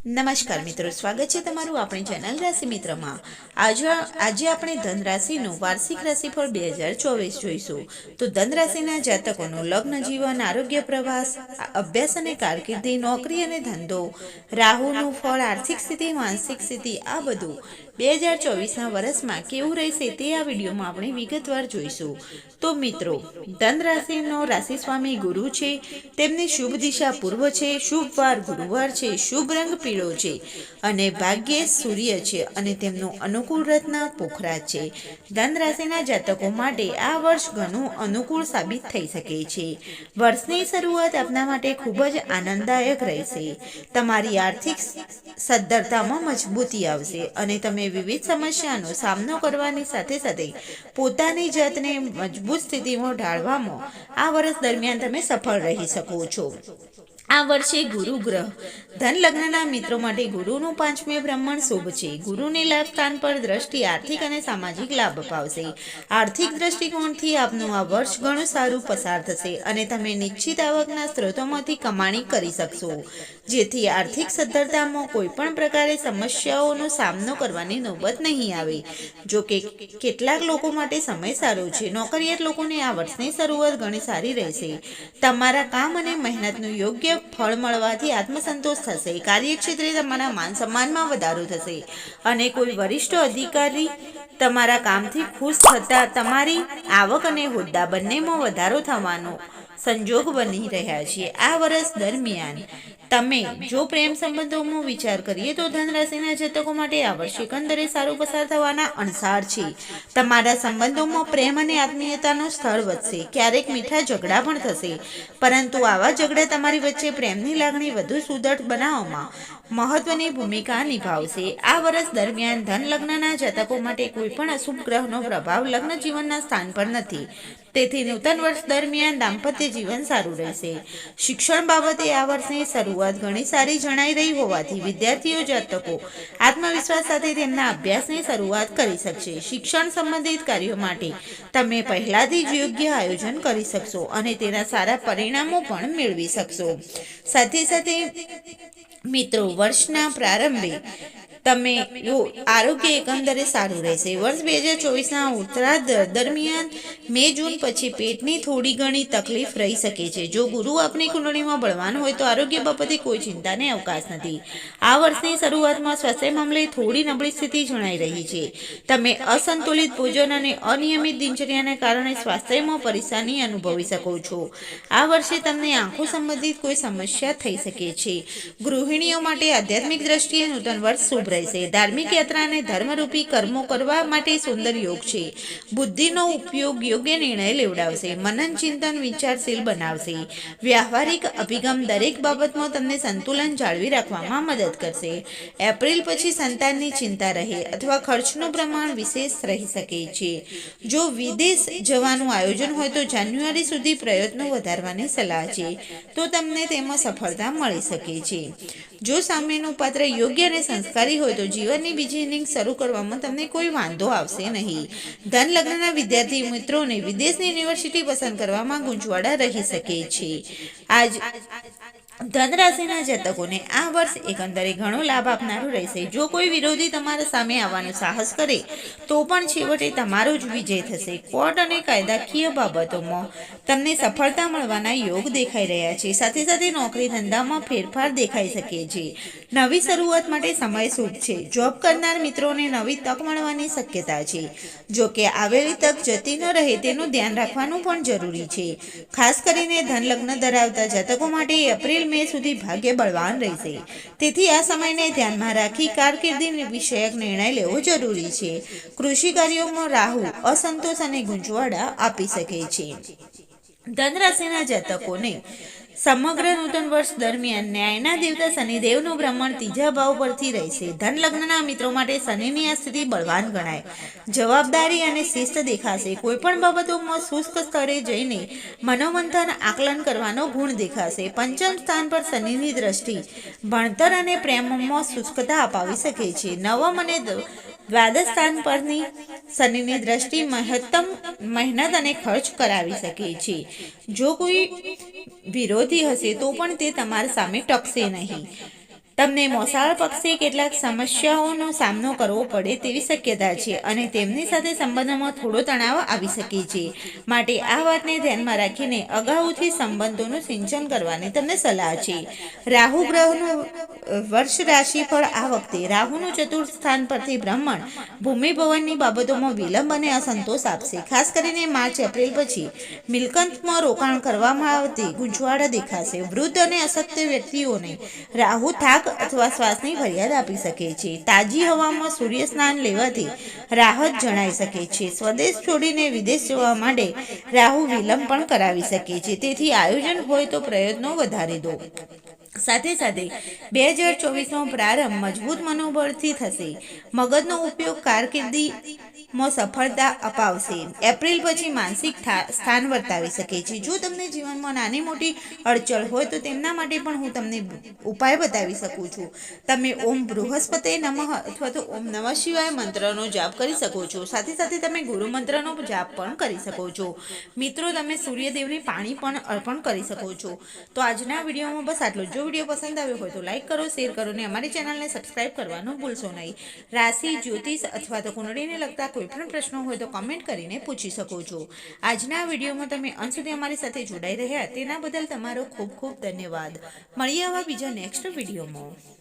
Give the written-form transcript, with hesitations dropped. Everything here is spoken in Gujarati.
નમસ્કાર મિત્રો, સ્વાગત છે તમારું આપણી ચેનલ રાશિ મિત્રમાં। આજે આપણે ધન રાશિનું વાર્ષિક રાશિફળ 2024 જોઈશું। તો ધન રાશિના જાતકોનું લગ્ન જીવન, આરોગ્ય, પ્રવાસ, અભ્યાસ અને કારકિર્દી, નોકરી અને ધંધો, રાહુનું ફળ, આર્થિક સ્થિતિ, માનસિક સ્થિતિ, આ બધું 2024ના વર્ષમાં કેવું રહેશે તે આ વિડીયોમાં આપણે વિગતવાર જોઈશું। તો મિત્રો, ધન રાશિનો રાશિ સ્વામી ગુરુ છે, તેમની શુભ દિશા પૂર્વ છે, શુભ વાર ગુરુવાર છે, શુભ રંગ પીળો છે અને ભાગ્ય સૂર્ય છે અને તેમનું અનુકૂળ રત્ન પોખરાજ છે। ધન રાશિના જાતકો માટે આ વર્ષ ઘણું અનુકૂળ સાબિત થઈ શકે છે। વર્ષની શરૂઆત આપના માટે ખૂબ જ આનંદદાયક રહેશે। તમારી આર્થિક સદ્ધરતામાં મજબૂતી આવશે અને તમે વિવિધ સમસ્યાનો સામનો કરવાની સાથે સાથે પોતાની જાતને મજબૂત સ્થિતિમાં ઢાળવામાં આ વર્ષ દરમિયાન તમે સફળ રહી શકો છો। આ વર્ષે ગુરુ ગ્રહ ધન લગ્નના મિત્રો માટે ગુરુનું 5મે બ્રહ્મણ શુભ છે। ગુરુની લાભ સ્થાન પર દ્રષ્ટિ આર્થિક અને સામાજિક લાભ અપાવશે। આર્થિક દ્રષ્ટિકોણથી આપનું આ વર્ષ ઘણું સારું પસાર થશે અને તમે નિશ્ચિત આવકના સ્ત્રોતોમાંથી કમાણી કરી શકશો, જેથી આર્થિક સદ્ધરતામાં કોઈ પણ પ્રકારે સમસ્યાઓનો સામનો કરવાની નોબત નહીં આવે। જો કે કેટલાક લોકો માટે સમય સારો છે। નોકરિયાત લોકોને આ વર્ષની શરૂઆત ઘણી સારી રહેશે। તમારા કામ અને મહેનતનું યોગ્ય ફળ મળવાથી આત્મસંતોષ થશે। કાર્યક્ષેત્રે તમારા માન સન્માનમાં વધારો થશે અને કોઈ વરિષ્ઠ અધિકારી તમારા કામથી ખુશ થતા તમારી આવક અને હોદ્દા બંનેમાં વધારો થવાનો સંજોગ બની રહ્યા છે। આ વર્ષ દરમિયાન તમે જો પ્રેમ સંબંધોમાં વિચાર કરીએ તો ધન રાશિના જાતકો માટે આ વર્ષ એકંદરે સારું પસાર થવાના અણસાર છે। તમારા સંબંધોમાં પ્રેમ અને આત્મીયતાનો સ્તર વધશે। ક્યારેક મીઠા ઝઘડા પણ થશે, પરંતુ આવા ઝઘડા તમારી વચ્ચે પ્રેમની લાગણી વધુ સુદૃઢ બનાવવામાં મહત્વની ભૂમિકા નિભાવશે। આ વર્ષ દરમિયાન ધન લગ્નના જાતકો માટે કોઈ પણ અશુભ ગ્રહનો પ્રભાવ લગ્ન જીવનના સ્થાન પર નથી, તેથી નૂતન વર્ષ દરમિયાન દાંપત્ય જીવન સારું રહેશે। શિક્ષણ બાબતે આ વર્ષની શરૂઆત ઘણી સારી જણાઈ રહી હોવાથી વિદ્યાર્થીઓ જાતકો આત્મવિશ્વાસ સાથે તેમના અભ્યાસની શરૂઆત કરી શકશે। શિક્ષણ સંબંધિત કાર્યો માટે તમે પહેલાથી જ યોગ્ય આયોજન કરી શકશો અને તેના સારા પરિણામો પણ મેળવી શકશો। સાથે સાથે મિત્રો, વર્ષના પ્રારંભે તમે આરોગ્ય એકંદરે સારું રહેશે। વર્ષ 2024ના ઉત્તરાર્ધ દરમિયાન મે જૂન પછી પેટની થોડી ઘણી તકલીફ રહી શકે છે। જો ગુરુ આપની કુંડળીમાં બળવાન હોય તો આરોગ્ય બાબતે કોઈ ચિંતાને અવકાશ નથી। આ વર્ષની શરૂઆતમાં સ્વાસ્થ્ય મામલે થોડી નબળી સ્થિતિ જણાઈ રહી છે। તમે અસંતુલિત ભોજન અને અનિયમિત દિનચર્યાને કારણે સ્વાસ્થ્યમાં પરેશાની અનુભવી શકો છો। આ વર્ષે તમને આંખો સંબંધિત કોઈ સમસ્યા થઈ શકે છે। ગૃહિણીઓ માટે આધ્યાત્મિક દ્રષ્ટિએ નૂતન વર્ષ શુભ રહેશે। ધાર્મિક યાત્રા અને ધર્મરૂપી કર્મો કરવા માટે સુંદર યોગ છે। બુદ્ધિનો ઉપયોગ યોગ્ય નિર્ણય લેવડાવશે। મનન ચિંતન વિચારશીલ બનાવશે। વ્યવહારિક અભિગમ દરેક બાબતમાં તમને સંતુલન જાળવી રાખવામાં મદદ કરશે। એપ્રિલ પછી સંતાનની ચિંતા રહે અથવા ખર્ચનું પ્રમાણ વિશેષ રહી શકે છે। જો વિદેશ જવાનું આયોજન હોય તો જાન્યુઆરી સુધી પ્રયત્નો વધારવાની સલાહ છે, તો તમને તેમાં સફળતા મળી શકે છે। જો સામેનું પાત્ર યોગ્ય અને સંસ્કારી હોય તો જીવનની બીજી ઇનિંગ શરૂ કરવામાં તમને કોઈ વાંધો આવશે નહીં। ધન લગ્નના વિદ્યાર્થી મિત્રોને વિદેશની યુનિવર્સિટી પસંદ કરવામાં ગૂંચવાડા રહી શકે છે। ધન રાશિના જાતકોને આ વર્ષ એકંદરે ઘણો લાભ આપનારું રહેશે। જો કોઈ વિરોધી તમારા સામે આવવાનું સાહસ કરે તો પણ છેવટે તમારો જ વિજય થશે। કોર્ટ અને કાયદાકીય બાબતોમાં તમને સફળતા મળવાના યોગ દેખાઈ રહ્યા છે। સાથે સાથે નોકરી ધંધામાં ફેરફાર દેખાઈ શકે છે। નવી શરૂઆત માટે સમય શુભ છે। જોબ કરનાર મિત્રોને નવી તક મળવાની શક્યતા છે। જો કે આવેલી તક જતી ન રહે તેનું ધ્યાન રાખવાનું પણ જરૂરી છે। ખાસ કરીને ધન લગ્ન ધરાવતા જાતકો માટે એપ્રિલ મે સુધી ભાગ્ય બળવાન રહેશે, તેથી આ સમયને ધ્યાનમાં રાખી કારકિર્દી વિષયક નિર્ણય લેવો જરૂરી છે। કૃષિ કાર્યોમાં રાહુ અસંતોષ અને ગૂંચવાડા આપી શકે છે। ધન રાશિના જાતકોને સમગ્ર નૂતન વર્ષ દરમિયાન ન્યાયના દેવતા શનિદેવનું ભ્રમણ 3જા ભાવ પરથી રહેશે। ધન લગ્નના મિત્રો માટે શનિની આ સ્થિતિ બળવાન ગણાય। જવાબદારી અને શિસ્ત દેખાશે। કોઈપણ બાબતોમાં શુષ્ક સ્થળે જઈને મનોમંથન આકલન કરવાનો ગુણ દેખાશે। પંચમ સ્થાન પર શનિની દ્રષ્ટિ ભણતર અને પ્રેમમાં શુષ્કતા અપાવી શકે છે। નવમ અને દ્વાદશ સ્થાન પરની શનિની દ્રષ્ટિ મહત્તમ મહેનત અને ખર્ચ કરાવી શકે છે। જો કોઈ વિરોધી હશે તો પણ તે તમારા સામે ટકશે નહીં। તમને મોસાળ પક્ષે કેટલાક સમસ્યાઓનો સામનો કરવો પડે તેવી શક્યતા છે અને તેમની સાથે સંબંધોમાં થોડો તણાવ આવી શકે છે. માટે આ વાતને ધ્યાનમાં રાખીને અગાઉથી સંબંધોનું સિંચન કરવાની તમને સલાહ છે. રાહુ ગ્રહનું વર્ષ રાશિફળ આ વખતે રાહુનું ચતુર્થ સ્થાન પરથી ભ્રમણ ભૂમિ ભવનની બાબતોમાં વિલંબ અને અસંતોષ આપશે. ખાસ કરીને માર્ચ એપ્રિલ પછી મિલકતમાં રોકાણ કરવામાં આવતી ગૂંચવાડા દેખાશે. વૃદ્ધ અને અશક્ત વ્યક્તિઓને રાહુ થાક અથવા શ્વાસની ફરિયાદ આપી શકે છે. તાજી હવામાં સૂર્ય સ્નાન લેવાથી રાહત જણાઈ શકે છે. સ્વદેશ છોડીને વિદેશ જવા માટે રાહુ વિલંબ પણ કરાવી શકે છે. તેથી આયોજન હોય તો પ્રયત્નો વધારી દો. સાથે સાથે 2024નો પ્રારંભ મજબૂત મનોબળથી થશે. મગજનો ઉપયોગ કારકિર્દીમાં સફળતા અપાવશે. એપ્રિલ પછી માનસિક સ્થાન વર્તાવી શકે છે. જો તમને જીવનમાં નાની મોટી અડચણ હોય તો તેમના માટે પણ હું તમને ઉપાય બતાવી શકું છું. તમે ઓમ બૃહસ્પતે નમઃ અથવા તો ઓમ નમઃ શિવાય મંત્રનો જાપ કરી શકો છો. સાથે સાથે તમે ગુરુ મંત્રનો જાપ પણ કરી શકો છો. મિત્રો, તમે સૂર્યદેવને પાણી પણ અર્પણ કરી શકો છો. તો આજના વિડીયોમાં બસ આટલું. જો વિડીયો પસંદ આવ્યો હોય તો લાઈક કરો, શેર કરો અને અમારી ચેનલને સબસ્ક્રાઇબ કરવાનું ભૂલશો નહીં. રાશિ, જ્યોતિષ અથવા તો કુંડળીને લગતા કોઈ પણ પ્રશ્નો હોય તો કમેન્ટ કરીને પૂછી શકો છો. આજના વિડીયોમાં તમે અંત સુધી અમારી સાથે જોડાઈ રહ્યા તેના બદલ તમારો ખૂબ ખૂબ ધન્યવાદ. મળીએ આવા બીજા નેક્સ્ટ વિડીયોમાં.